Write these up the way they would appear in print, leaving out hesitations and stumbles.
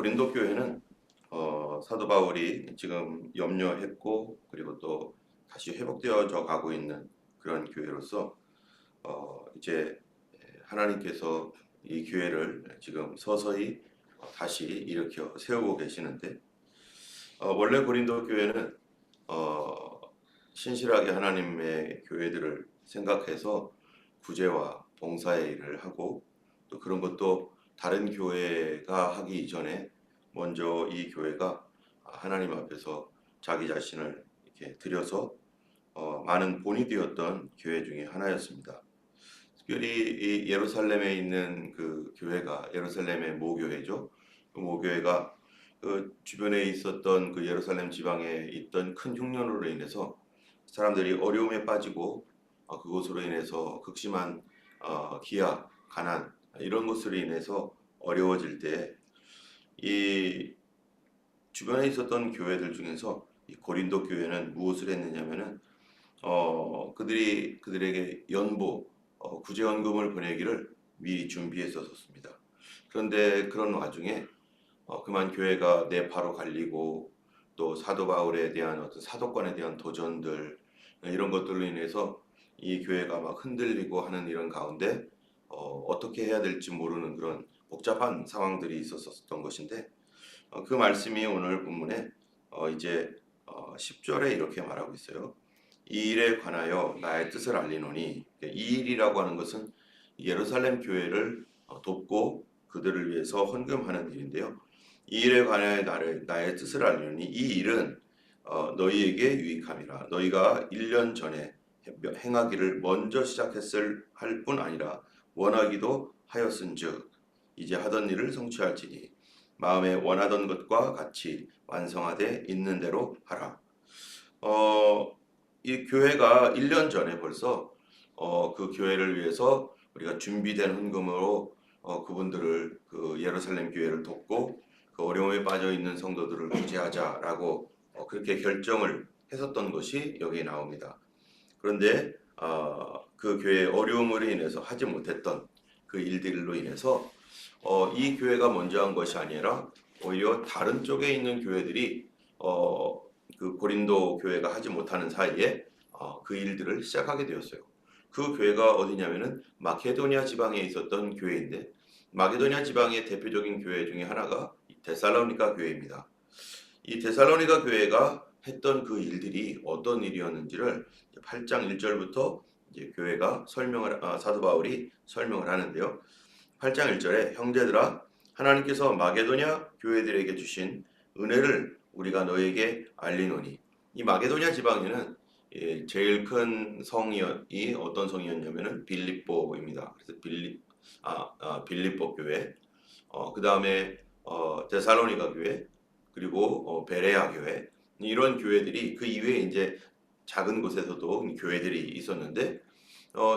고린도 교회는 사도 바울이 지금 염려했고 그리고 또 다시 회복되어져 가고 있는 그런 교회로서 이제 하나님께서 이 교회를 지금 서서히 다시 일으켜 세우고 계시는데 원래 고린도 교회는 신실하게 하나님의 교회들을 생각해서 구제와 봉사의 일을 하고 또 그런 것도 다른 교회가 하기 이전에 먼저 이 교회가 하나님 앞에서 자기 자신을 이렇게 드려서 많은 본이 되었던 교회 중에 하나였습니다. 특별히 이 예루살렘에 있는 그 교회가 예루살렘의 모교회죠. 그 모교회가 그 주변에 있었던 그 예루살렘 지방에 있던 큰 흉년으로 인해서 사람들이 어려움에 빠지고 그것으로 인해서 극심한 기아, 가난 이런 것으로 인해서 어려워질 때 이 주변에 있었던 교회들 중에서 이 고린도 교회는 무엇을 했느냐면은 그들에게 연보 구제연금을 보내기를 미리 준비했었습니다. 그런데 그런 와중에 그만 교회가 내파로 갈리고 또 사도 바울에 대한 어떤 사도권에 대한 도전들 이런 것들로 인해서 이 교회가 막 흔들리고 하는 이런 가운데 어떻게 해야 될지 모르는 그런 복잡한 상황들이 있었던 것인데 그 말씀이 오늘 본문에 이제 10절에 이렇게 말하고 있어요. 이 일에 관하여 나의 뜻을 알리노니 이 일이라고 하는 것은 예루살렘 교회를 돕고 그들을 위해서 헌금하는 일인데요. 이 일에 관하여 나의 뜻을 알리노니 이 일은 너희에게 유익함이라. 너희가 1년 전에 행하기를 먼저 시작했을 할 뿐 아니라 원하기도 하였은즉 이제 하던 일을 성취할지니 마음에 원하던 것과 같이 완성하되 있는 대로 하라. 이 교회가 1년 전에 벌써 그 교회를 위해서 우리가 준비된 헌금으로 그분들을 그 예루살렘 교회를 돕고 그 어려움에 빠져 있는 성도들을 구제하자라고 그렇게 결정을 했었던 것이 여기에 나옵니다. 그런데 그 교회의 어려움으로 인해서 하지 못했던 그 일들로 인해서 이 교회가 먼저 한 것이 아니라 오히려 다른 쪽에 있는 교회들이 그 고린도 교회가 하지 못하는 사이에 그 일들을 시작하게 되었어요. 그 교회가 어디냐면은 마케도니아 지방에 있었던 교회인데 마케도니아 지방의 대표적인 교회 중에 하나가 데살로니가 교회입니다. 이 데살로니가 교회가 했던 그 일들이 어떤 일이었는지를 8장 1절부터 이제 교회가 사도 바울이 설명을 하는데요. 8장 1절에 형제들아 하나님께서 마게도냐 교회들에게 주신 은혜를 우리가 너에게 알리노니 이 마게도냐 지방에는 제일 큰 성이 어떤 성이었냐면은 빌립보입니다. 그래서 빌립보 교회, 그 다음에 데살로니가 교회, 그리고 베레아 교회 이런 교회들이 그 이외에 이제 작은 곳에서도 교회들이 있었는데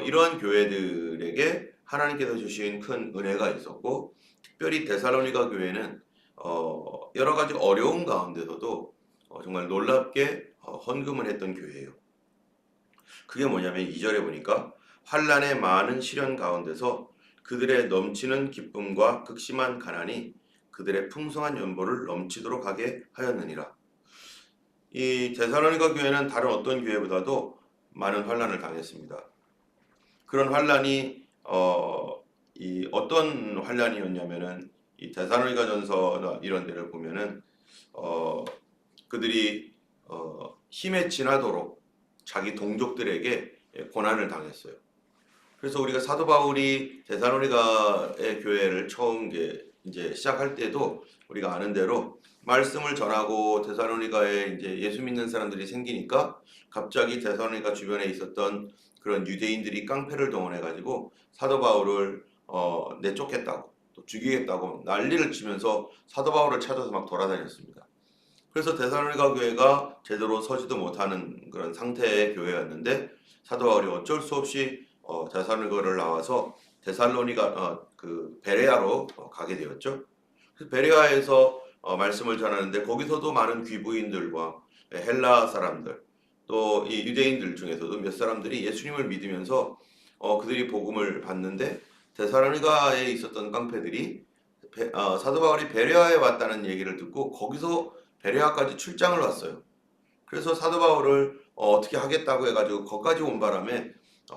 이러한 교회들에게 하나님께서 주신 큰 은혜가 있었고 특별히 데살로니가 교회는 여러 가지 어려운 가운데서도 정말 놀랍게 헌금을 했던 교회예요. 그게 뭐냐면 2절에 보니까 환난의 많은 시련 가운데서 그들의 넘치는 기쁨과 극심한 가난이 그들의 풍성한 연보를 넘치도록 하게 하였느니라. 이 데살로니가 교회는 다른 어떤 교회보다도 많은 환난을 당했습니다. 그런 환난이 이 어떤 환난이었냐면은 이 데살로니가전서나 이런 데를 보면은 그들이 힘에 지나도록 자기 동족들에게 고난을 당했어요. 그래서 우리가 사도 바울이 데살로니가의 교회를 처음 이제 시작할 때도 우리가 아는 대로 말씀을 전하고 데살로니가에 이제 예수 믿는 사람들이 생기니까 갑자기 데살로니가 주변에 있었던 그런 유대인들이 깡패를 동원해 가지고 사도 바울을 내쫓겠다고 또 죽이겠다고 난리를 치면서 사도 바울을 찾아서 막 돌아다녔습니다. 그래서 데살로니가 교회가 제대로 서지도 못하는 그런 상태의 교회였는데 사도 바울이 어쩔 수 없이 데살로니가를 나와서 데살로니가 그 베레아로 가게 되었죠. 그래서 베레아에서 말씀을 전하는데 거기서도 많은 귀부인들과 헬라 사람들 또 이 유대인들 중에서도 몇 사람들이 예수님을 믿으면서 그들이 복음을 받는데 데살로니가에 있었던 깡패들이 사도 바울이 베레아에 왔다는 얘기를 듣고 거기서 베레아까지 출장을 왔어요. 그래서 사도 바울을 어떻게 하겠다고 해가지고 거기까지 온 바람에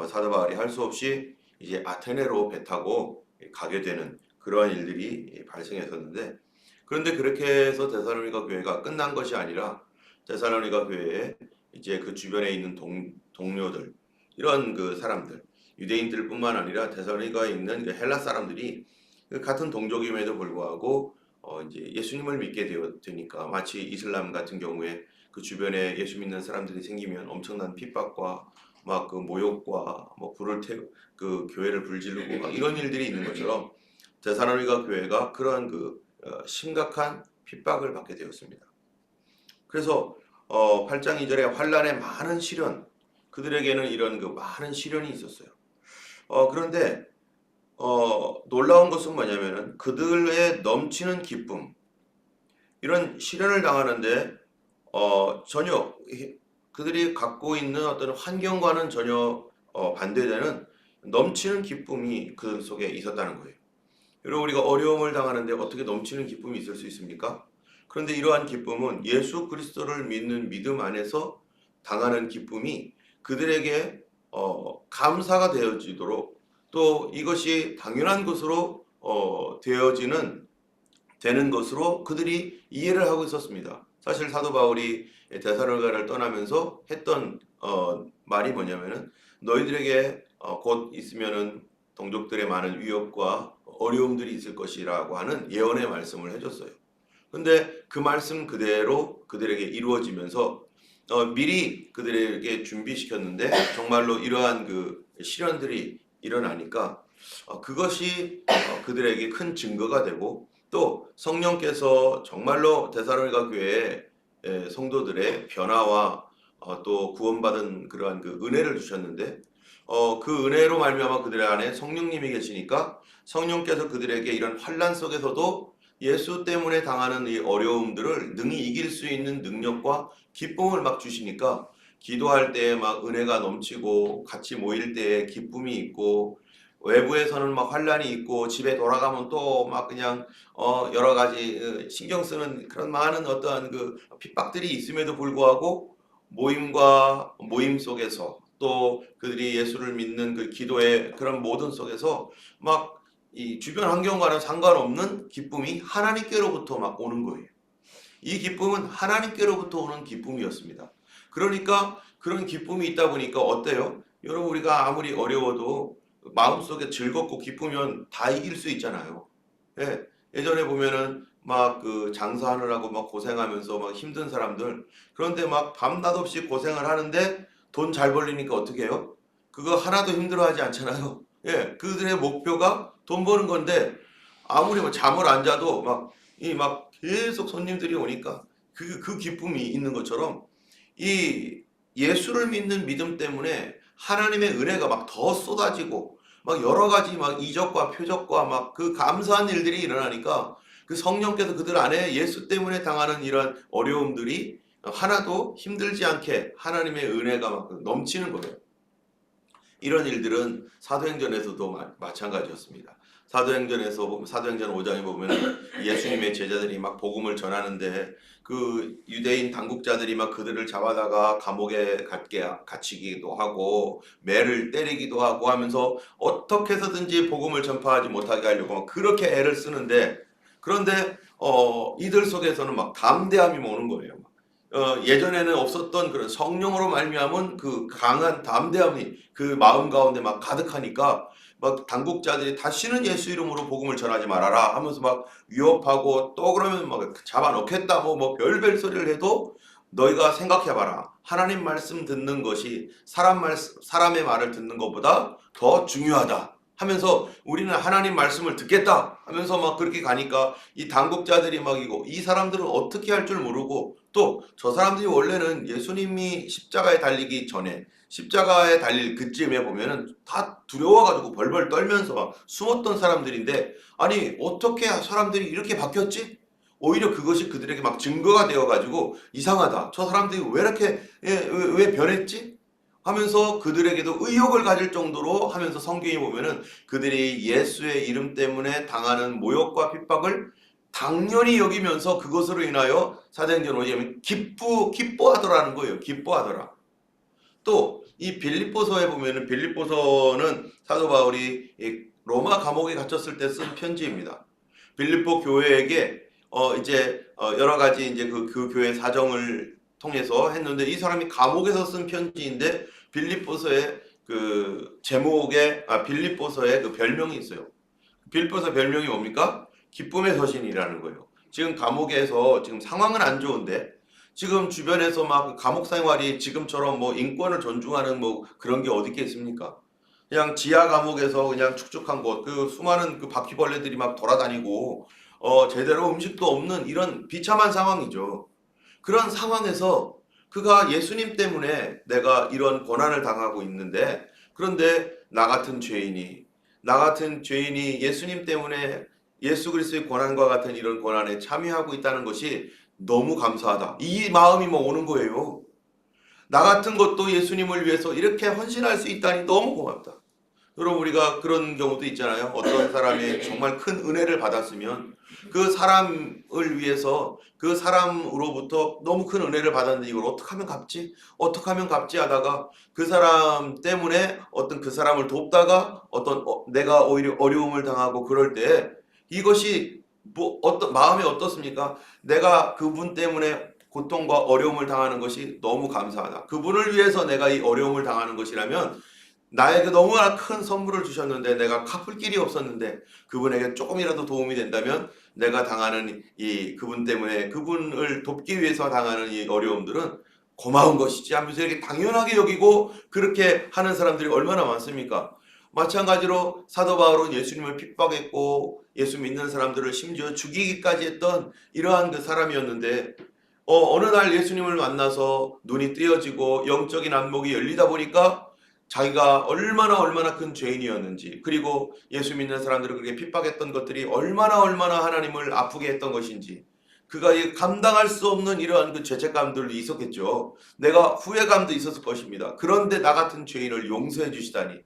사도 바울이 할 수 없이 이제 아테네로 배 타고 가게 되는 그러한 일들이 발생했었는데, 그런데 그렇게 해서 데살로니가 교회가 끝난 것이 아니라 데살로니가 교회에 이제 그 주변에 있는 동료들, 이런 그 사람들, 유대인들뿐만 아니라 데살로니가에 있는 그 헬라 사람들이 그 같은 동족임에도 불구하고 이제 예수님을 믿게 되니까, 마치 이슬람 같은 경우에 그 주변에 예수 믿는 사람들이 생기면 엄청난 핍박과 막 그 모욕과 뭐 불을 그 교회를 불지르고 막 이런 일들이 있는 것처럼 데살로니가 교회가 그러한 그 심각한 핍박을 받게 되었습니다. 그래서 8장 2절에 환난의 많은 시련, 그들에게는 이런 그 많은 시련이 있었어요. 그런데 놀라운 것은 뭐냐면은 그들의 넘치는 기쁨, 이런 시련을 당하는데 전혀 그들이 갖고 있는 어떤 환경과는 전혀 반대되는 넘치는 기쁨이 그 속에 있었다는 거예요. 여러분, 우리가 어려움을 당하는데 어떻게 넘치는 기쁨이 있을 수 있습니까? 그런데 이러한 기쁨은 예수 그리스도를 믿는 믿음 안에서 당하는 기쁨이 그들에게 감사가 되어지도록, 또 이것이 당연한 것으로 되는 것으로 그들이 이해를 하고 있었습니다. 사실 사도 바울이 데살로니가를 떠나면서 했던 말이 뭐냐면은, 너희들에게 곧 있으면은 동족들의 많은 위협과 어려움들이 있을 것이라고 하는 예언의 말씀을 해줬어요. 근데 그 말씀 그대로 그들에게 이루어지면서 미리 그들에게 준비시켰는데 정말로 이러한 그 시련들이 일어나니까 그것이 그들에게 큰 증거가 되고, 또 성령께서 정말로 데살로니가 교회의 성도들의 변화와 또 구원받은 그러한 그 은혜를 주셨는데, 그 은혜로 말미암아 그들 안에 성령님이 계시니까 성령께서 그들에게 이런 환난 속에서도 예수 때문에 당하는 이 어려움들을 능히 이길 수 있는 능력과 기쁨을 막 주시니까, 기도할 때에 막 은혜가 넘치고, 같이 모일 때에 기쁨이 있고, 외부에서는 막 환난이 있고, 집에 돌아가면 또 막 그냥 여러 가지 신경 쓰는 그런 많은 어떠한 그 핍박들이 있음에도 불구하고, 모임 속에서 또 그들이 예수를 믿는 그 기도의 그런 모든 속에서 막 이 주변 환경과는 상관없는 기쁨이 하나님께로부터 막 오는 거예요. 이 기쁨은 하나님께로부터 오는 기쁨이었습니다. 그러니까 그런 기쁨이 있다 보니까 어때요? 여러분, 우리가 아무리 어려워도 마음속에 즐겁고 기쁘면 다 이길 수 있잖아요. 예. 예전에 보면은 막 그 장사하느라고 막 고생하면서 막 힘든 사람들, 그런데 막 밤낮 없이 고생을 하는데 돈 잘 벌리니까 어떻게 해요? 그거 하나도 힘들어하지 않잖아요. 예. 그들의 목표가 돈 버는 건데, 아무리 뭐 잠을 안 자도 막 계속 손님들이 오니까 그 기쁨이 있는 것처럼, 이 예수를 믿는 믿음 때문에 하나님의 은혜가 막 더 쏟아지고, 막 여러 가지 막 이적과 표적과 막 그 감사한 일들이 일어나니까, 그 성령께서 그들 안에 예수 때문에 당하는 이런 어려움들이 하나도 힘들지 않게 하나님의 은혜가 막 넘치는 거예요. 이런 일들은 사도행전에서도 마찬가지였습니다. 사도행전 5장에 보면 예수님의 제자들이 막 복음을 전하는데, 그 유대인 당국자들이 막 그들을 잡아다가 감옥에 갇히기도 하고 매를 때리기도 하고 하면서 어떻게 해서든지 복음을 전파하지 못하게 하려고 막 그렇게 애를 쓰는데, 그런데 이들 속에서는 막 담대함이 오는 거예요. 예전에는 없었던 그런 성령으로 말미암은 그 강한 담대함이 그 마음 가운데 막 가득하니까, 막 당국자들이 다시는 예수 이름으로 복음을 전하지 말아라 하면서 막 위협하고, 또 그러면 막 잡아넣겠다 뭐 별별 소리를 해도, 너희가 생각해봐라, 하나님 말씀 듣는 것이 사람의 말을 듣는 것보다 더 중요하다 하면서, 우리는 하나님 말씀을 듣겠다 하면서 막 그렇게 가니까, 이 당국자들이 막 이 사람들은 어떻게 할 줄 모르고, 또 저 사람들이 원래는 예수님이 십자가에 달리기 전에, 십자가에 달릴 그쯤에 보면은 다 두려워가지고 벌벌 떨면서 막 숨었던 사람들인데, 아니 어떻게 사람들이 이렇게 바뀌었지? 오히려 그것이 그들에게 막 증거가 되어가지고, 이상하다, 저 사람들이 왜 이렇게 왜 변했지? 하면서 그들에게도 의욕을 가질 정도로 하면서 성경에 보면은 그들이 예수의 이름 때문에 당하는 모욕과 핍박을 당연히 여기면서 그것으로 인하여 사도행전 5장에 기뻐하더라는 거예요. 기뻐하더라. 또 이 빌립보서에 보면은 빌립보서는 사도 바울이 로마 감옥에 갇혔을 때 쓴 편지입니다. 빌립보 교회에게 이제 여러 가지 이제 그 교회 사정을 통해서 했는데 이 사람이 감옥에서 쓴 편지인데 빌립보서의 그 제목에 빌립보서의 그 별명이 있어요. 빌립보서 별명이 뭡니까? 기쁨의 서신이라는 거예요. 지금 감옥에서 지금 상황은 안 좋은데 지금 주변에서 막 감옥 생활이 지금처럼 뭐 인권을 존중하는 뭐 그런 게 어디 있겠습니까? 그냥 지하 감옥에서 그냥 축축한 곳, 그 수많은 그 바퀴벌레들이 막 돌아다니고 제대로 음식도 없는 이런 비참한 상황이죠. 그런 상황에서 그가 예수님 때문에 내가 이런 고난을 당하고 있는데 그런데 나 같은 죄인이 예수님 때문에 예수 그리스도의 고난과 같은 이런 고난에 참여하고 있다는 것이 너무 감사하다. 이 마음이 뭐 오는 거예요. 나 같은 것도 예수님을 위해서 이렇게 헌신할 수 있다니 너무 고맙다. 여러분 우리가 그런 경우도 있잖아요. 어떤 사람이 정말 큰 은혜를 받았으면 그 사람을 위해서 그 사람으로부터 너무 큰 은혜를 받았는데 이걸 어떻게 하면 갚지? 어떻게 하면 갚지 하다가 그 사람 때문에 어떤 그 사람을 돕다가 어떤 내가 오히려 어려움을 당하고 그럴 때 이것이 뭐 어떤 마음이 어떻습니까? 내가 그분 때문에 고통과 어려움을 당하는 것이 너무 감사하다. 그분을 위해서 내가 이 어려움을 당하는 것이라면 나에게 너무나 큰 선물을 주셨는데 내가 갚을 길이 없었는데 그분에게 조금이라도 도움이 된다면 내가 당하는 이 그분 때문에 그분을 돕기 위해서 당하는 이 어려움들은 고마운 것이지 하면서 이렇게 당연하게 여기고 그렇게 하는 사람들이 얼마나 많습니까? 마찬가지로 사도 바울은 예수님을 핍박했고 예수 믿는 사람들을 심지어 죽이기까지 했던 이러한 그 사람이었는데 어느 날 예수님을 만나서 눈이 뜨여지고 영적인 안목이 열리다 보니까 자기가 얼마나 큰 죄인이었는지 그리고 예수 믿는 사람들을 그렇게 핍박했던 것들이 얼마나 하나님을 아프게 했던 것인지 그가 감당할 수 없는 이러한 그 죄책감들도 있었겠죠. 내가 후회감도 있었을 것입니다. 그런데 나 같은 죄인을 용서해 주시다니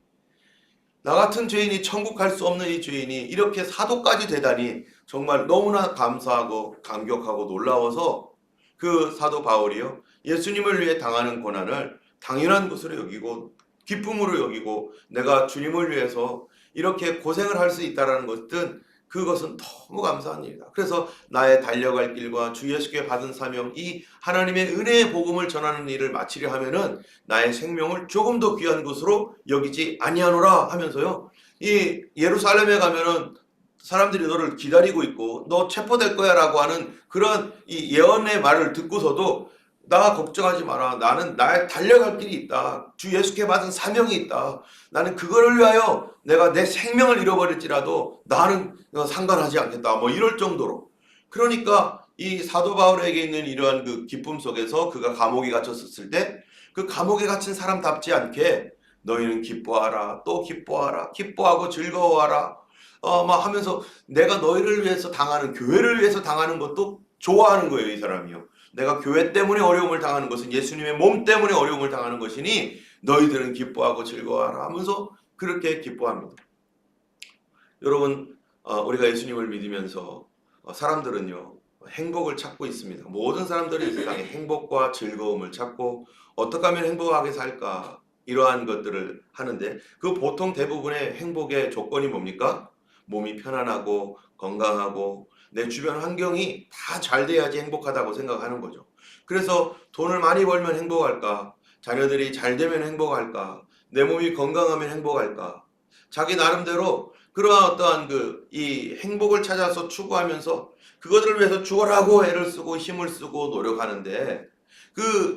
나 같은 죄인이 천국 갈 수 없는 이 죄인이 이렇게 사도까지 되다니 정말 너무나 감사하고 감격하고 놀라워서 그 사도 바울이요 예수님을 위해 당하는 고난을 당연한 것으로 여기고 기쁨으로 여기고 내가 주님을 위해서 이렇게 고생을 할 수 있다는 것은 그것은 너무 감사한 일이다. 그래서 나의 달려갈 길과 주 예수께 받은 사명 이 하나님의 은혜의 복음을 전하는 일을 마치려 하면은 나의 생명을 조금 더 귀한 것으로 여기지 아니하노라 하면서요. 이 예루살렘에 가면은 사람들이 너를 기다리고 있고 너 체포될 거야 라고 하는 그런 이 예언의 말을 듣고서도 나 걱정하지 마라. 나는 나의 달려갈 길이 있다. 주 예수께 받은 사명이 있다. 나는 그거를 위하여 내가 내 생명을 잃어버릴지라도 나는 상관하지 않겠다. 뭐 이럴 정도로. 그러니까 이 사도 바울에게 있는 이러한 그 기쁨 속에서 그가 감옥에 갇혔을 때 그 감옥에 갇힌 사람답지 않게 너희는 기뻐하라. 또 기뻐하라. 기뻐하고 즐거워하라. 막 하면서 내가 너희를 위해서 당하는 교회를 위해서 당하는 것도 좋아하는 거예요. 이 사람이요. 내가 교회 때문에 어려움을 당하는 것은 예수님의 몸 때문에 어려움을 당하는 것이니 너희들은 기뻐하고 즐거워하라 하면서 그렇게 기뻐합니다. 여러분 우리가 예수님을 믿으면서 사람들은요 행복을 찾고 있습니다. 모든 사람들이 이 세상에 행복과 즐거움을 찾고 어떻게 하면 행복하게 살까 이러한 것들을 하는데 그 보통 대부분의 행복의 조건이 뭡니까? 몸이 편안하고 건강하고 내 주변 환경이 다 잘 돼야지 행복하다고 생각하는 거죠. 그래서 돈을 많이 벌면 행복할까? 자녀들이 잘 되면 행복할까? 내 몸이 건강하면 행복할까? 자기 나름대로 그러한 어떠한 이 행복을 찾아서 추구하면서 그것을 위해서 죽어라고 애를 쓰고 힘을 쓰고 노력하는데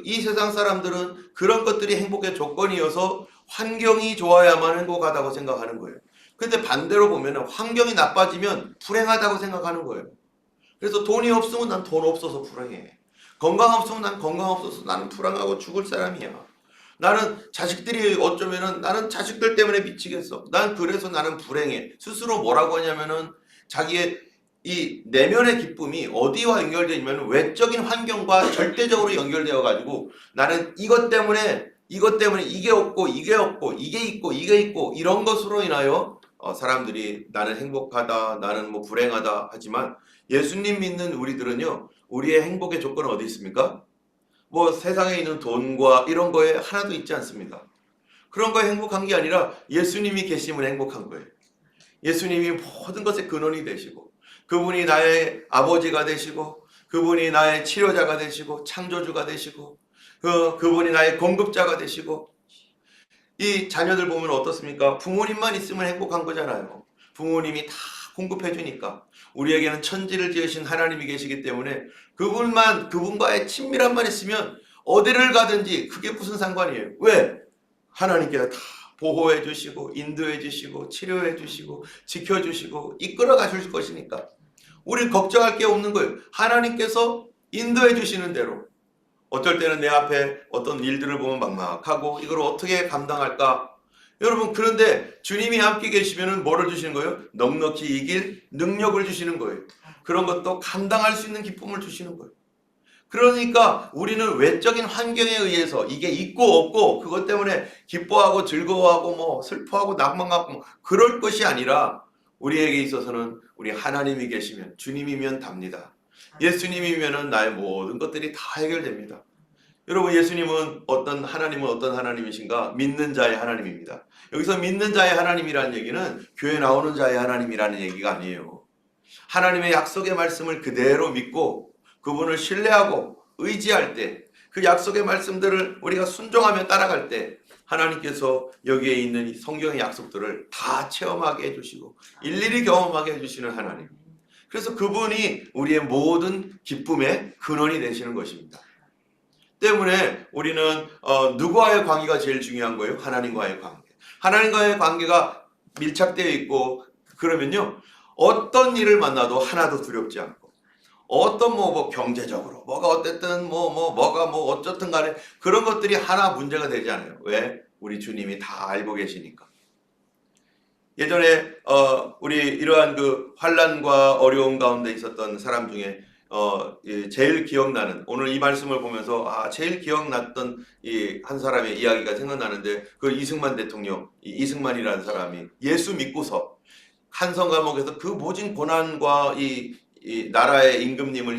이 세상 사람들은 그런 것들이 행복의 조건이어서 환경이 좋아야만 행복하다고 생각하는 거예요. 근데 반대로 보면 환경이 나빠지면 불행하다고 생각하는 거예요. 그래서 돈이 없으면 난 돈 없어서 불행해. 건강 없으면 난 건강 없어서 나는 불행하고 죽을 사람이야. 나는 자식들이 어쩌면은 나는 자식들 때문에 미치겠어. 난 그래서 나는 불행해. 스스로 뭐라고 하냐면은 자기의 이 내면의 기쁨이 어디와 연결되어 있냐면 외적인 환경과 절대적으로 연결되어 가지고 나는 이것 때문에 이것 때문에 이게 없고 이게 없고 이게 있고 이게 있고 이런 것으로 인하여 사람들이 나는 행복하다, 나는 뭐 불행하다 하지만 예수님 믿는 우리들은요, 우리의 행복의 조건은 어디 있습니까? 뭐 세상에 있는 돈과 이런 거에 하나도 있지 않습니다. 그런 거에 행복한 게 아니라 예수님이 계시면 행복한 거예요. 예수님이 모든 것의 근원이 되시고, 그분이 나의 아버지가 되시고, 그분이 나의 치료자가 되시고, 창조주가 되시고, 그분이 나의 공급자가 되시고. 이 자녀들 보면 어떻습니까? 부모님만 있으면 행복한 거잖아요. 부모님이 다 공급해 주니까. 우리에게는 천지를 지으신 하나님이 계시기 때문에 그분과의 친밀함만 있으면 어디를 가든지 그게 무슨 상관이에요. 왜? 하나님께서 다 보호해 주시고 인도해 주시고 치료해 주시고 지켜 주시고 이끌어 가실 것이니까 우리 걱정할 게 없는 거예요. 하나님께서 인도해 주시는 대로. 어떨 때는 내 앞에 어떤 일들을 보면 막막하고 이걸 어떻게 감당할까? 여러분, 그런데 주님이 함께 계시면 뭐를 주시는 거예요? 넉넉히 이길 능력을 주시는 거예요. 그런 것도 감당할 수 있는 기쁨을 주시는 거예요. 그러니까 우리는 외적인 환경에 의해서 이게 있고 없고 그것 때문에 기뻐하고 즐거워하고 뭐 슬퍼하고 낭만하고 뭐 그럴 것이 아니라 우리에게 있어서는 우리 하나님이 계시면, 주님이면 답니다. 예수님이면 나의 모든 것들이 다 해결됩니다. 여러분, 예수님은 하나님은 어떤 하나님이신가? 믿는 자의 하나님입니다. 여기서 믿는 자의 하나님이라는 얘기는 교회 나오는 자의 하나님이라는 얘기가 아니에요. 하나님의 약속의 말씀을 그대로 믿고 그분을 신뢰하고 의지할 때, 그 약속의 말씀들을 우리가 순종하며 따라갈 때 하나님께서 여기에 있는 성경의 약속들을 다 체험하게 해주시고 일일이 경험하게 해주시는 하나님. 그래서 그분이 우리의 모든 기쁨의 근원이 되시는 것입니다. 때문에 우리는 누구와의 관계가 제일 중요한 거예요? 하나님과의 관계. 하나님과의 관계가 밀착되어 있고 그러면요, 어떤 일을 만나도 하나도 두렵지 않고, 어떤 뭐 경제적으로 뭐가 어쨌든 뭐가 어쨌든 간에 그런 것들이 하나 문제가 되지 않아요. 왜? 우리 주님이 다 알고 계시니까. 예전에 우리 이러한 그 환난과 어려움 가운데 있었던 사람 중에 제일 기억나는, 오늘 이 말씀을 보면서 제일 기억났던 이 한 사람의 이야기가 생각나는데, 그 이승만 대통령, 이승만이라는 사람이 예수 믿고서 한성 감옥에서 그 모진 고난과 이 나라의 임금님을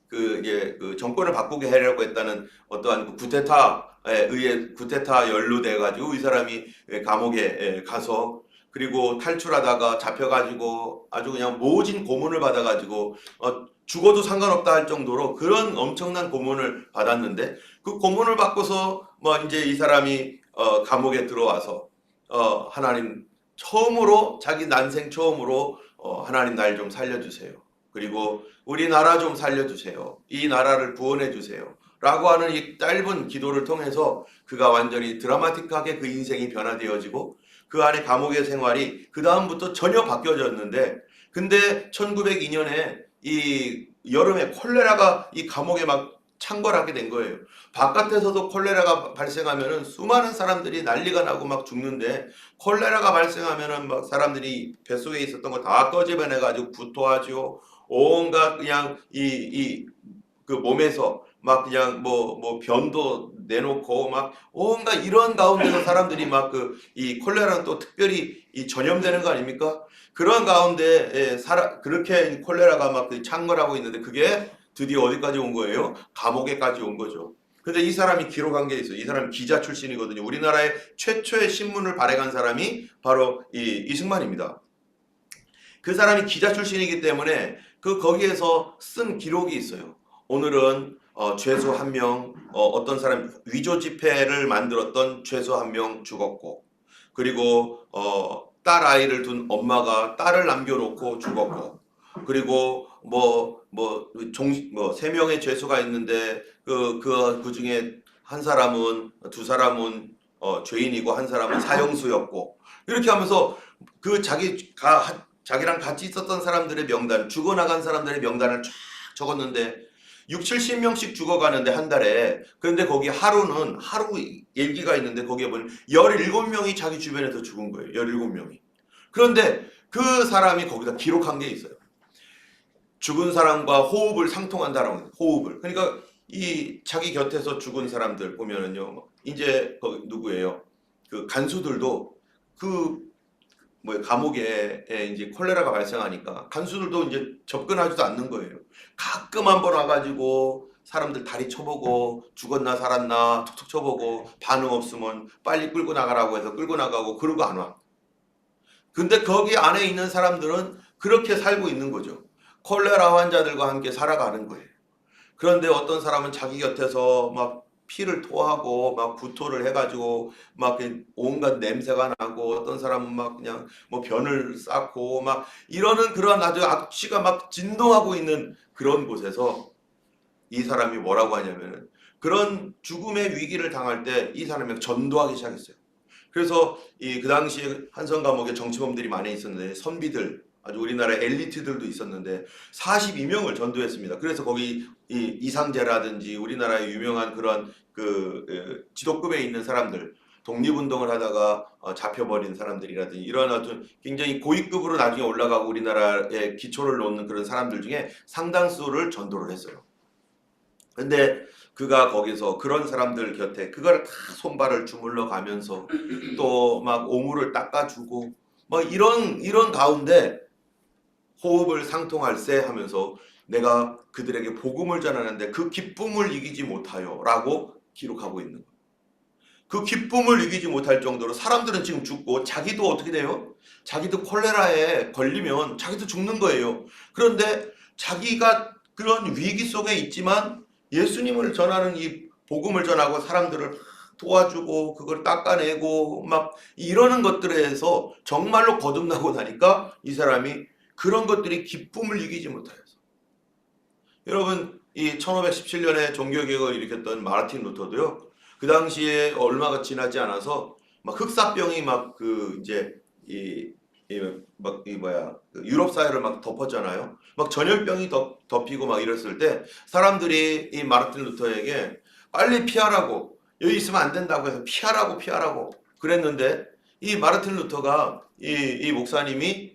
그 정권을 바꾸게 하려고 했다는 어떠한 그 쿠데타에 의해 쿠데타 연루돼 가지고 이 사람이 감옥에 가서, 그리고 탈출하다가 잡혀가지고 아주 그냥 모진 고문을 받아가지고 죽어도 상관없다 할 정도로 그런 엄청난 고문을 받았는데, 그 고문을 받고서 뭐 이제 이 사람이 감옥에 들어와서 하나님 처음으로, 자기 난생 처음으로 하나님 날 좀 살려주세요. 그리고 우리나라 좀 살려주세요. 이 나라를 구원해 주세요. 라고 하는 이 짧은 기도를 통해서 그가 완전히 드라마틱하게 그 인생이 변화되어지고 그 안에 감옥의 생활이 그 다음부터 전혀 바뀌어졌는데, 근데 1902년에 이 여름에 콜레라가 이 감옥에 막 창궐하게 된 거예요. 바깥에서도 콜레라가 발생하면은 수많은 사람들이 난리가 나고 막 죽는데, 콜레라가 발생하면은 막 사람들이 뱃속에 있었던 거 다 꺼집어내 가지고 구토하죠. 온갖 그냥 그 몸에서 막 그냥 뭐 변도 내놓고 막 온갖 이런 가운데서 사람들이 막 이 콜레라는 또 특별히 이 전염되는 거 아닙니까? 그런 가운데 그렇게 콜레라가 막 창궐하고 있는데, 그게 드디어 어디까지 온 거예요? 감옥에까지 온 거죠. 근데 이 사람이 기록한 게 있어요. 이 사람이 기자 출신이거든요. 우리나라의 최초의 신문을 발행한 사람이 바로 이 이승만입니다. 그 사람이 기자 출신이기 때문에 거기에서 쓴 기록이 있어요. 오늘은 죄수 한 명, 어떤 사람 위조 지폐를 만들었던 죄수 한 명 죽었고, 그리고 딸 아이를 둔 엄마가 딸을 남겨놓고 죽었고, 그리고 세 명의 죄수가 있는데 그 중에 두 사람은 죄인이고 한 사람은 사형수였고, 이렇게 하면서 자기랑 같이 있었던 사람들의 명단, 죽어나간 사람들의 명단을 쫙 적었는데 60-70명씩 죽어가는데 한 달에. 그런데 거기 하루 일기가 있는데 거기에 보면 17명이 자기 주변에서 죽은 거예요. 17명이. 그런데 그 사람이 거기다 기록한 게 있어요. 죽은 사람과 호흡을 상통한다라고. 호흡을. 그러니까 이 자기 곁에서 죽은 사람들 보면은요, 이제 거기 누구예요? 그 간수들도 그 뭐 감옥에 이제 콜레라가 발생하니까 간수들도 이제 접근하지도 않는 거예요. 가끔 한번 와가지고 사람들 다리 쳐보고 죽었나 살았나 툭툭 쳐보고 반응 없으면 빨리 끌고 나가라고 해서 끌고 나가고 그러고 안 와. 근데 거기 안에 있는 사람들은 그렇게 살고 있는 거죠. 콜레라 환자들과 함께 살아가는 거예요. 그런데 어떤 사람은 자기 곁에서 막 피를 토하고 막 구토를 해가지고 막 온갖 냄새가 나고, 어떤 사람은 막 그냥 뭐 변을 쌓고 막 이러는 그런 아주 악취가 막 진동하고 있는 그런 곳에서 이 사람이 뭐라고 하냐면은, 그런 죽음의 위기를 당할 때 이 사람이 전도하기 시작했어요. 그래서 그 당시에 한성 감옥에 정치범들이 많이 있었는데, 선비들, 아주 우리나라 엘리트들도 있었는데 42명을 전도했습니다. 그래서 거기 이상재라든지 우리나라의 유명한 그런 지도급에 있는 사람들, 독립운동을 하다가 잡혀버린 사람들이라든지 이런 아주 굉장히 고위급으로 나중에 올라가고 우리나라의 기초를 놓는 그런 사람들 중에 상당수를 전도를 했어요. 근데 그가 거기서 그런 사람들 곁에 그걸 다 손발을 주물러 가면서 또 막 오물을 닦아주고 뭐 이런 가운데 호흡을 상통할세 하면서 내가 그들에게 복음을 전하는데 그 기쁨을 이기지 못하여 라고 기록하고 있는 거예요. 그 기쁨을 이기지 못할 정도로 사람들은 지금 죽고, 자기도 어떻게 돼요? 자기도 콜레라에 걸리면 자기도 죽는 거예요. 그런데 자기가 그런 위기 속에 있지만 예수님을 전하는 이 복음을 전하고 사람들을 도와주고 그걸 닦아내고 막 이러는 것들에서 정말로 거듭나고 나니까 이 사람이 그런 것들이 기쁨을 이기지 못하여서, 여러분 이 1517년에 종교개혁을 일으켰던 마르틴 루터도요, 그 당시에 얼마가 지나지 않아서 막 흑사병이 막 이제 유럽 사회를 막 덮었잖아요. 막 전염병이 덮이고 막 이랬을 때 사람들이 이 마르틴 루터에게 빨리 피하라고, 여기 있으면 안 된다고 해서 피하라고 그랬는데, 이 마르틴 루터가 이 목사님이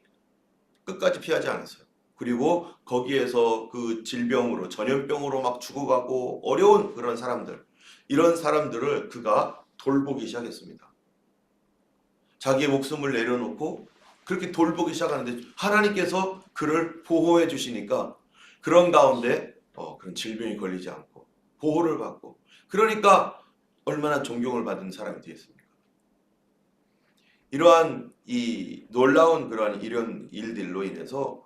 끝까지 피하지 않았어요. 그리고 거기에서 그 질병으로, 전염병으로 막 죽어가고 어려운 그런 사람들, 이런 사람들을 그가 돌보기 시작했습니다. 자기의 목숨을 내려놓고 그렇게 돌보기 시작하는데 하나님께서 그를 보호해 주시니까 그런 가운데 그런 질병이 걸리지 않고 보호를 받고, 그러니까 얼마나 존경을 받은 사람이 되겠습니까? 이러한 이 놀라운 그러한 이런 일들로 인해서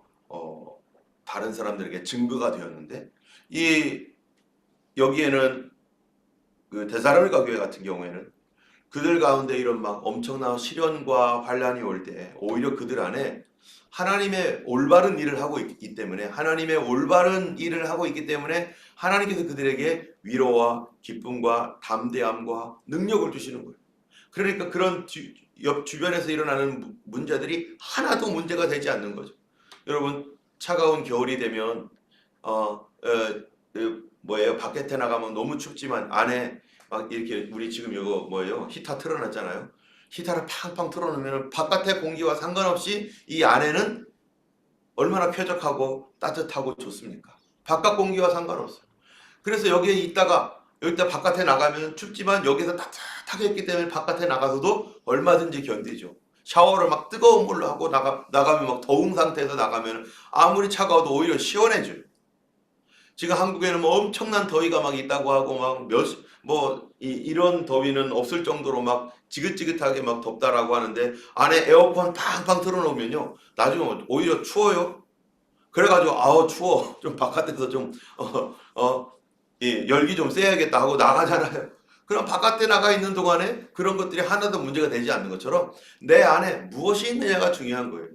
다른 사람들에게 증거가 되었는데, 이 여기에는 그 데살로니가 교회 같은 경우에는 그들 가운데 이런 막 엄청난 시련과 환란이 올 때 오히려 그들 안에 하나님의 올바른 일을 하고 있기 때문에, 하나님께서 그들에게 위로와 기쁨과 담대함과 능력을 주시는 거예요. 그러니까 그런 옆 주변에서 일어나는 문제들이 하나도 문제가 되지 않는 거죠. 여러분 차가운 겨울이 되면 뭐예요? 바깥에 나가면 너무 춥지만 안에 막 이렇게, 우리 지금 이거 뭐예요? 히터 틀어놨잖아요. 히터를 팡팡 틀어놓으면 바깥의 공기와 상관없이 이 안에는 얼마나 쾌적하고 따뜻하고 좋습니까? 바깥 공기와 상관없어요. 그래서 여기에 있다가 여기다 바깥에 나가면 춥지만 여기서 따뜻하게 했기 때문에 바깥에 나가서도 얼마든지 견디죠. 샤워를 막 뜨거운 물로 하고 나가면 막 더운 상태에서 나가면 아무리 차가워도 오히려 시원해져요. 지금 한국에는 뭐 엄청난 더위가 막 있다고 하고 막 이런 더위는 없을 정도로 막 지긋지긋하게 막 덥다라고 하는데, 안에 에어컨 팡팡 틀어놓으면요 나중에 오히려 추워요. 그래가지고 아우 추워, 좀 바깥에서 좀 열기 좀 쐬야겠다 하고 나가잖아요. 그럼 바깥에 나가 있는 동안에 그런 것들이 하나도 문제가 되지 않는 것처럼 내 안에 무엇이 있느냐가 중요한 거예요.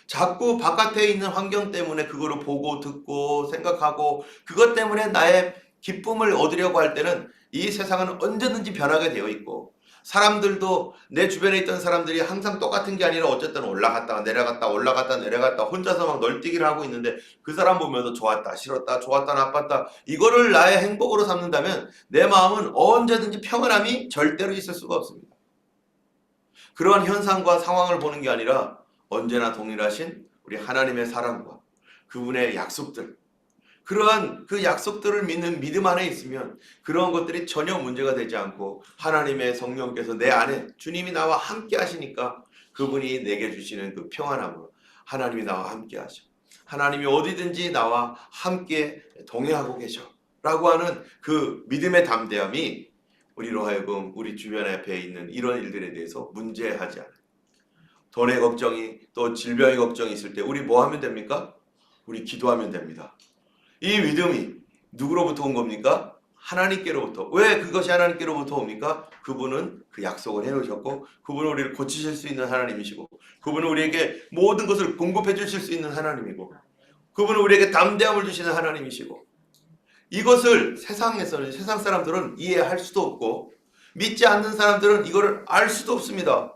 자꾸 바깥에 있는 환경 때문에 그거를 보고 듣고 생각하고 그것 때문에 나의 기쁨을 얻으려고 할 때는 이 세상은 언제든지 변하게 되어 있고, 사람들도 내 주변에 있던 사람들이 항상 똑같은 게 아니라 어쨌든 올라갔다가 내려갔다 혼자서 막 널뛰기를 하고 있는데, 그 사람 보면서 좋았다 싫었다 좋았다 나빴다 이거를 나의 행복으로 삼는다면 내 마음은 언제든지 평안함이 절대로 있을 수가 없습니다. 그러한 현상과 상황을 보는 게 아니라 언제나 동일하신 우리 하나님의 사랑과 그분의 약속들, 그러한 그 약속들을 믿는 믿음 안에 있으면 그런 것들이 전혀 문제가 되지 않고 하나님의 성령께서 내 안에 주님이 나와 함께 하시니까 그분이 내게 주시는 그 평안함으로 하나님이 나와 함께 하셔. 하나님이 어디든지 나와 함께 동행하고 계셔. 라고 하는 그 믿음의 담대함이 우리로 하여금 우리 주변 앞에 있는 이런 일들에 대해서 문제하지 않아요. 돈의 걱정이 또 질병의 걱정이 있을 때 우리 뭐 하면 됩니까? 우리 기도하면 됩니다. 이 믿음이 누구로부터 온 겁니까? 하나님께로부터. 왜 그것이 하나님께로부터 옵니까? 그분은 그 약속을 해놓으셨고 그분은 우리를 고치실 수 있는 하나님이시고 그분은 우리에게 모든 것을 공급해 주실 수 있는 하나님이고 그분은 우리에게 담대함을 주시는 하나님이시고 이것을 세상에서는 세상 사람들은 이해할 수도 없고 믿지 않는 사람들은 이거를 알 수도 없습니다.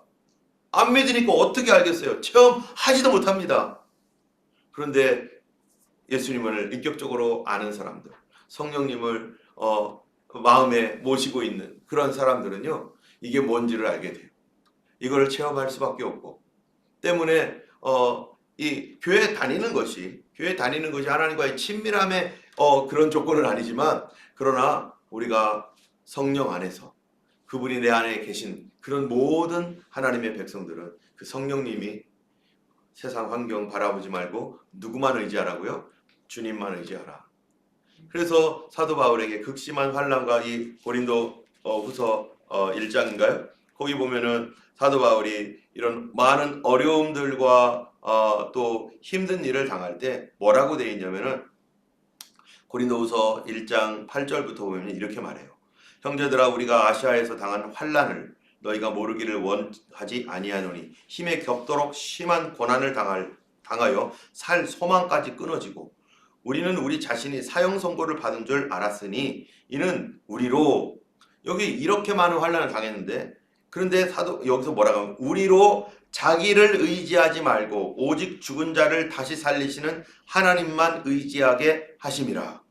안 믿으니까 어떻게 알겠어요? 체험하지도 못합니다. 그런데 예수님을 인격적으로 아는 사람들, 성령님을 마음에 모시고 있는 그런 사람들은요, 이게 뭔지를 알게 돼요. 이걸 체험할 수밖에 없고 때문에 이 교회 다니는 것이 하나님과의 친밀함의 그런 조건은 아니지만 그러나 우리가 성령 안에서 그분이 내 안에 계신 그런 모든 하나님의 백성들은 그 성령님이 세상 환경 바라보지 말고 누구만 의지하라고요? 주님만 의지하라. 그래서 사도 바울에게 극심한 환난과 이 고린도 후서 1장인가요? 거기 보면은 사도 바울이 이런 많은 어려움들과 또 힘든 일을 당할 때 뭐라고 되어 있냐면은 고린도후서 1장 8절부터 보면 이렇게 말해요. 형제들아 우리가 아시아에서 당한 환난을 너희가 모르기를 원하지 아니하노니 힘에 겹도록 심한 고난을 당하여 살 소망까지 끊어지고 우리는 우리 자신이 사형 선고를 받은 줄 알았으니 이는 우리로 여기 이렇게 많은 환난을 당했는데 그런데 사도 여기서 뭐라고 하면 우리로 자기를 의지하지 말고 오직 죽은 자를 다시 살리시는 하나님만 의지하게 하심이라.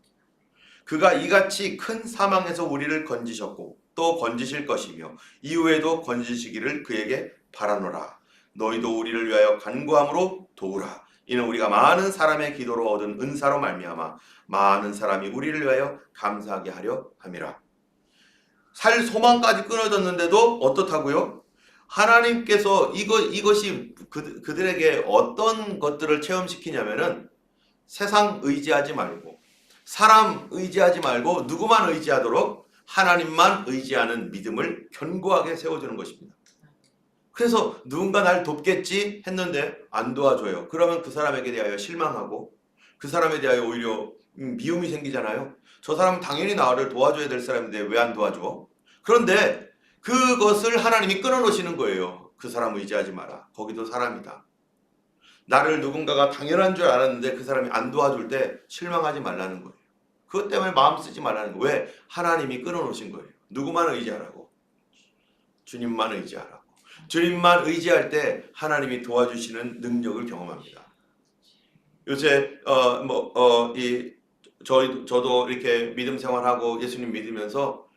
그가 이같이 큰 사망에서 우리를 건지셨고 또 건지실 것이며 이후에도 건지시기를 그에게 바라노라. 너희도 우리를 위하여 간구함으로 도우라. 이는 우리가 많은 사람의 기도로 얻은 은사로 말미암아 많은 사람이 우리를 위하여 감사하게 하려 함이라. 살 소망까지 끊어졌는데도 어떻다고요? 하나님께서 이것이 그들에게 어떤 것들을 체험시키냐면은 세상 의지하지 말고 사람 의지하지 말고 누구만 의지하도록 하나님만 의지하는 믿음을 견고하게 세워주는 것입니다. 그래서 누군가 날 돕겠지 했는데 안 도와줘요. 그러면 그 사람에게 대하여 실망하고 그 사람에 대하여 오히려 미움이 생기잖아요. 저 사람은 당연히 나를 도와줘야 될 사람인데 왜 안 도와줘? 그런데 그것을 하나님이 끊어놓으시는 거예요. 그 사람 의지하지 마라. 거기도 사람이다. 나를 누군가가 당연한 줄 알았는데 그 사람이 안 도와줄 때 실망하지 말라는 거예요. 그것 때문에 마음 쓰지 말라는 거예요. 왜? 하나님이 끊어놓으신 거예요. 누구만 의지하라고? 주님만 의지하라고. 주님만 의지할 때 하나님이 도와주시는 능력을 경험합니다. 요새 저도 이렇게 믿음 생활하고 예수님 믿으면서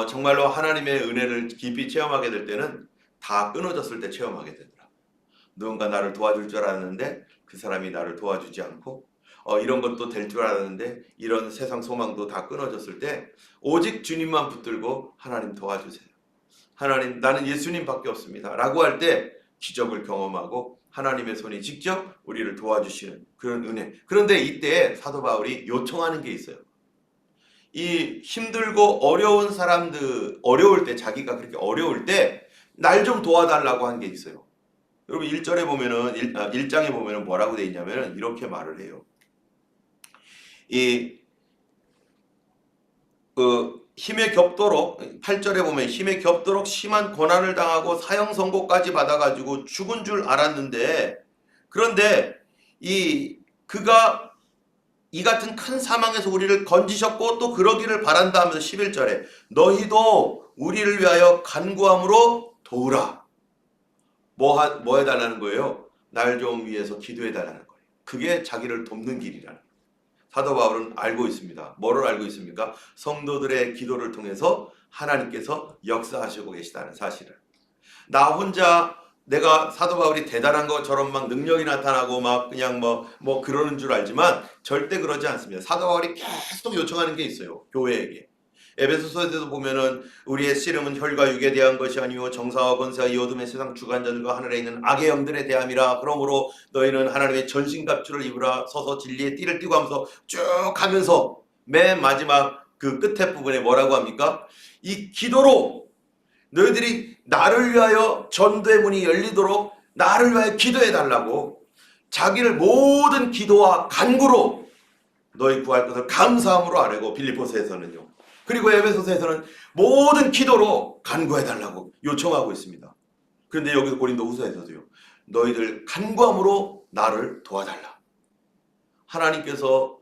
정말로 하나님의 은혜를 깊이 체험하게 될 때는 다 끊어졌을 때 체험하게 되더라. 누군가 나를 도와줄 줄 알았는데 그 사람이 나를 도와주지 않고 이런 것도 될 줄 알았는데 이런 세상 소망도 다 끊어졌을 때 오직 주님만 붙들고 하나님 도와주세요. 하나님 나는 예수님밖에 없습니다. 라고 할 때 기적을 경험하고 하나님의 손이 직접 우리를 도와주시는 그런 은혜. 그런데 이때 사도 바울이 요청하는 게 있어요. 이 힘들고 어려운 사람들 어려울 때 자기가 그렇게 어려울 때 날 좀 도와달라고 한 게 있어요. 여러분 1절에 보면은 1장에 보면은 뭐라고 돼 있냐면은 이렇게 말을 해요. 힘에 겹도록 8절에 보면 힘에 겹도록 심한 고난을 당하고 사형 선고까지 받아가지고 죽은 줄 알았는데 그런데 그가 이 같은 큰 사망에서 우리를 건지셨고 또 그러기를 바란다 하면서 11절에 너희도 우리를 위하여 간구함으로 도우라. 뭐 해달라는 거예요? 날 좀 위해서 기도해달라는 거예요. 그게 자기를 돕는 길이라는 거예요. 사도 바울은 알고 있습니다. 뭐를 알고 있습니까? 성도들의 기도를 통해서 하나님께서 역사하시고 계시다는 사실을. 나 혼자 내가 사도 바울이 대단한 것처럼 막 능력이 나타나고 막 그냥 뭐 그러는 줄 알지만 절대 그러지 않습니다. 사도 바울이 계속 요청하는 게 있어요. 교회에게. 에베소서에도 보면은 우리의 씨름은 혈과 육에 대한 것이 아니요 정사와 권세와 이 어둠의 세상 주관자들과 하늘에 있는 악의 영들에 대함이라. 그러므로 너희는 하나님의 전신갑주를 입으라. 서서 진리의 띠를 띠고 하면서 쭉 가면서 맨 마지막 그 끝에 부분에 뭐라고 합니까? 이 기도로 너희들이 나를 위하여 전도의 문이 열리도록 나를 위하여 기도해 달라고 자기를 모든 기도와 간구로 너희 구할 것을 감사함으로 아뢰고, 빌립보서에서는요. 그리고 에베소서에서는 모든 기도로 간구해 달라고 요청하고 있습니다. 그런데 여기서 고린도후서에서도요. 너희들 간구함으로 나를 도와달라. 하나님께서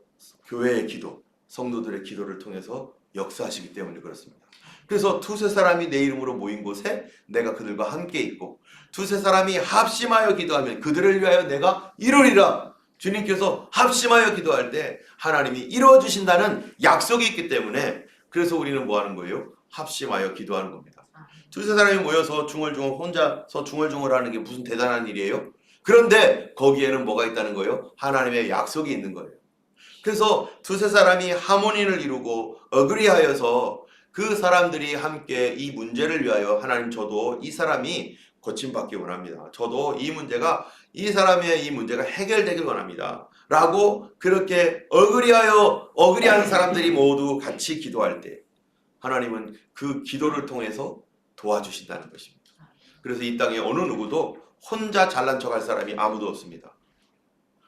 교회의 기도, 성도들의 기도를 통해서 역사하시기 때문에 그렇습니다. 그래서 두세 사람이 내 이름으로 모인 곳에 내가 그들과 함께 있고 두세 사람이 합심하여 기도하면 그들을 위하여 내가 이루리라. 주님께서 합심하여 기도할 때 하나님이 이루어주신다는 약속이 있기 때문에 그래서 우리는 뭐 하는 거예요? 합심하여 기도하는 겁니다. 두세 사람이 모여서 중얼중얼 혼자서 중얼중얼 하는 게 무슨 대단한 일이에요? 그런데 거기에는 뭐가 있다는 거예요? 하나님의 약속이 있는 거예요. 그래서 두세 사람이 하모니를 이루고 어그리하여서 그 사람들이 함께 이 문제를 위하여 하나님, 저도 이 사람이 고침받기 원합니다. 저도 이 사람의 이 문제가 해결되길 원합니다. 라고 그렇게 어그리하는 사람들이 모두 같이 기도할 때 하나님은 그 기도를 통해서 도와주신다는 것입니다. 그래서 이 땅에 어느 누구도 혼자 잘난 척할 사람이 아무도 없습니다.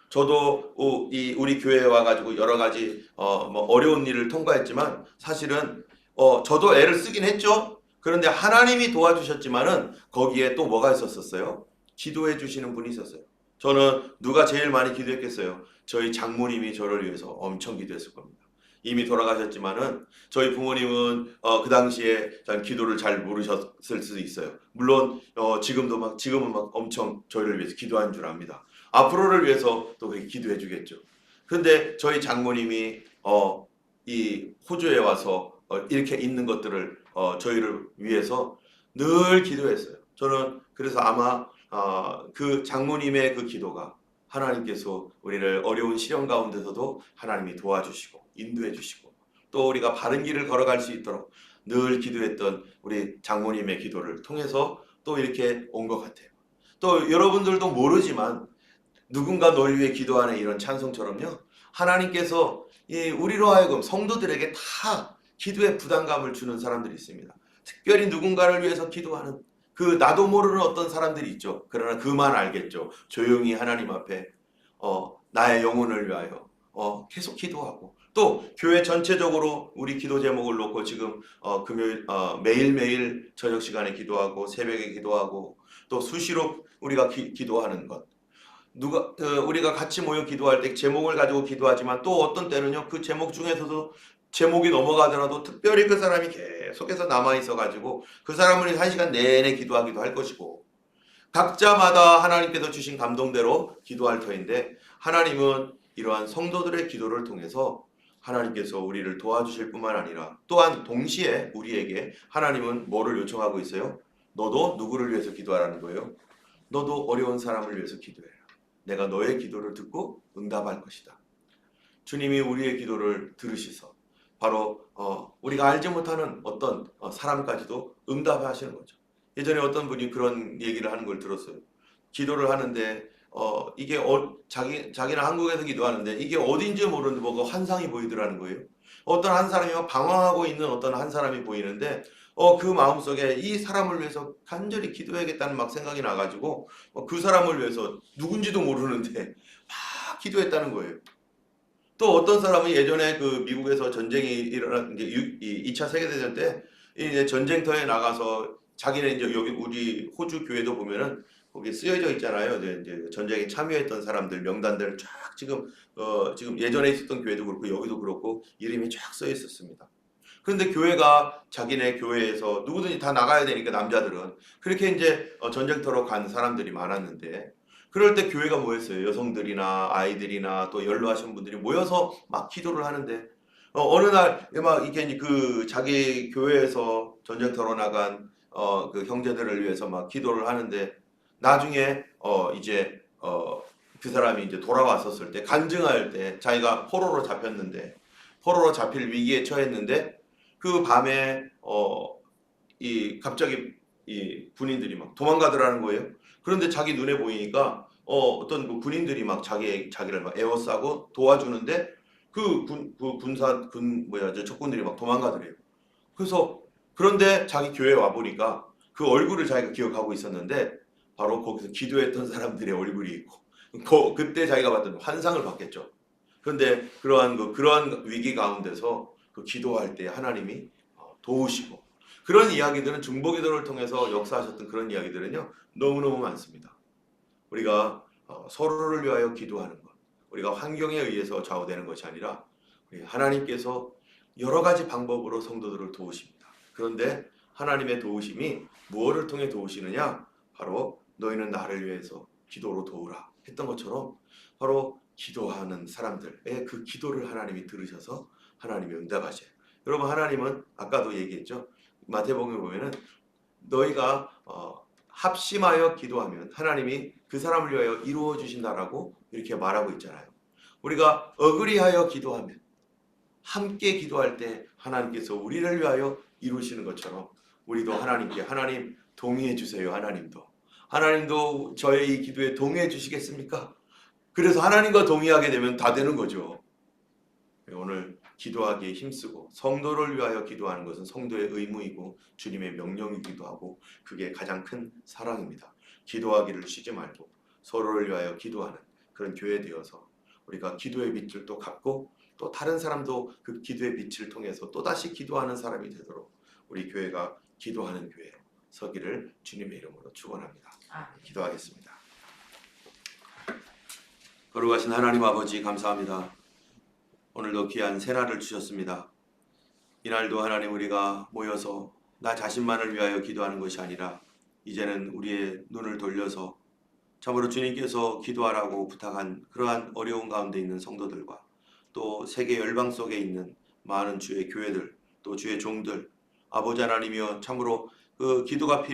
저도 우리 교회에 와가지고 여러 가지 어려운 일을 통과했지만 사실은 저도 애를 쓰긴 했죠. 그런데 하나님이 도와주셨지만은 거기에 또 뭐가 있었어요? 기도해 주시는 분이 있었어요. 저는 누가 제일 많이 기도했겠어요? 저희 장모님이 저를 위해서 엄청 기도했을 겁니다. 이미 돌아가셨지만은 저희 부모님은 그 당시에 기도를 잘 모르셨을 수도 있어요. 물론 지금은 막 엄청 저희를 위해서 기도한 줄 압니다. 앞으로를 위해서 또 그렇게 기도해 주겠죠. 그런데 저희 장모님이 이 호주에 와서 이렇게 있는 것들을 저희를 위해서 늘 기도했어요. 저는 그래서 아마 그 장모님의 그 기도가 하나님께서 우리를 어려운 시련 가운데서도 하나님이 도와주시고 인도해 주시고 또 우리가 바른 길을 걸어갈 수 있도록 늘 기도했던 우리 장모님의 기도를 통해서 또 이렇게 온 것 같아요. 또 여러분들도 모르지만 누군가 널 위해 기도하는 이런 찬송처럼요. 하나님께서 우리로 하여금 성도들에게 다 기도의 부담감을 주는 사람들이 있습니다. 특별히 누군가를 위해서 기도하는 그 나도 모르는 어떤 사람들이 있죠. 그러나 그만 알겠죠. 조용히 하나님 앞에 나의 영혼을 위하여 계속 기도하고 또 교회 전체적으로 우리 기도 제목을 놓고 지금 금요일 매일매일 저녁 시간에 기도하고 새벽에 기도하고 또 수시로 우리가 기도하는 것. 우리가 같이 모여 기도할 때 제목을 가지고 기도하지만 또 어떤 때는요 그 제목 중에서도 제목이 넘어가더라도 특별히 그 사람이 계속해서 남아있어 가지고 그 사람을 1시간 내내 기도하기도 할 것이고 각자마다 하나님께서 주신 감동대로 기도할 터인데 하나님은 이러한 성도들의 기도를 통해서 하나님께서 우리를 도와주실 뿐만 아니라 또한 동시에 우리에게 하나님은 뭐를 요청하고 있어요? 너도 누구를 위해서 기도하라는 거예요? 너도 어려운 사람을 위해서 기도해라. 내가 너의 기도를 듣고 응답할 것이다. 주님이 우리의 기도를 들으시서 바로 우리가 알지 못하는 어떤 사람까지도 응답하시는 거죠. 예전에 어떤 분이 그런 얘기를 하는 걸 들었어요. 기도를 하는데 이게 자기는 한국에서 기도하는데 이게 어딘지 모르는데 뭐가 환상이 보이더라는 거예요. 어떤 한 사람이 막 방황하고 있는 어떤 한 사람이 보이는데 그 마음속에 이 사람을 위해서 간절히 기도해야겠다는 막 생각이 나가지고 그 사람을 위해서 누군지도 모르는데 막 기도했다는 거예요. 또 어떤 사람은 예전에 그 미국에서 전쟁이 일어난 게 2차 세계대전 때 이제 전쟁터에 나가서 자기네 이제 여기 우리 호주 교회도 보면은 거기 쓰여져 있잖아요. 이제 전쟁에 참여했던 사람들 명단들 쫙 지금 예전에 있었던 교회도 그렇고 여기도 그렇고 이름이 쫙 써 있었습니다. 그런데 교회가 자기네 교회에서 누구든지 다 나가야 되니까 남자들은 그렇게 이제 전쟁터로 간 사람들이 많았는데 그럴 때 교회가 뭐였어요? 여성들이나 아이들이나 또 연로하신 분들이 모여서 막 기도를 하는데 어느 날 막 이렇게 그 자기 교회에서 전쟁터로 나간 그 형제들을 위해서 막 기도를 하는데 나중에 이제 그 사람이 이제 돌아왔었을 때 간증할 때 자기가 포로로 잡혔는데 포로로 잡힐 위기에 처했는데 그 밤에 이 갑자기 이 군인들이 막 도망가더라는 거예요. 그런데 자기 눈에 보이니까 어떤 그 군인들이 막 자기를 막 에워싸고 도와주는데 군 뭐야 저 적군들이 막 도망가더래요. 그래서 그런데 자기 교회에 와 보니까 그 얼굴을 자기가 기억하고 있었는데 바로 거기서 기도했던 사람들의 얼굴이 있고 그때 자기가 봤던 환상을 봤겠죠. 그런데 그러한 위기 가운데서 그 기도할 때 하나님이 도우시고 그런 이야기들은 중보기도를 통해서 역사하셨던 그런 이야기들은요 너무너무 많습니다. 우리가 서로를 위하여 기도하는 것, 우리가 환경에 의해서 좌우되는 것이 아니라 우리 하나님께서 여러 가지 방법으로 성도들을 도우십니다. 그런데 하나님의 도우심이 무엇을 통해 도우시느냐? 바로 너희는 나를 위해서 기도로 도우라 했던 것처럼 바로 기도하는 사람들의 그 기도를 하나님이 들으셔서 하나님이 응답하셔요. 여러분 하나님은 아까도 얘기했죠. 마태복음에 보면은 너희가 합심하여 기도하면 하나님이 그 사람을 위하여 이루어 주신다라고 이렇게 말하고 있잖아요. 우리가 어그리하여 기도하면 함께 기도할 때 하나님께서 우리를 위하여 이루시는 것처럼 우리도 하나님께 하나님 동의해 주세요. 하나님도 저의 이 기도에 동의해 주시겠습니까? 그래서 하나님과 동의하게 되면 다 되는 거죠. 오늘 기도하기에 힘쓰고 성도를 위하여 기도하는 것은 성도의 의무이고 주님의 명령이기도 하고 그게 가장 큰 사랑입니다. 기도하기를 쉬지 말고 서로를 위하여 기도하는 그런 교회 되어서 우리가 기도의 빛을 또 갖고 또 다른 사람도 그 기도의 빛을 통해서 또다시 기도하는 사람이 되도록 우리 교회가 기도하는 교회로 서기를 주님의 이름으로 축원합니다. 기도하겠습니다. 거룩하신 하나님 아버지 감사합니다. 오늘도 귀한 새날을 주셨습니다. 이날도 하나님 우리가 모여서 나 자신만을 위하여 기도하는 것이 아니라 이제는 우리의 눈을 돌려서 참으로 주님께서 기도하라고 부탁한 그러한 어려운 가운데 있는 성도들과 또 세계 열방 속에 있는 많은 주의 교회들 또 주의 종들 아버지 하나님이여 참으로 그 기도가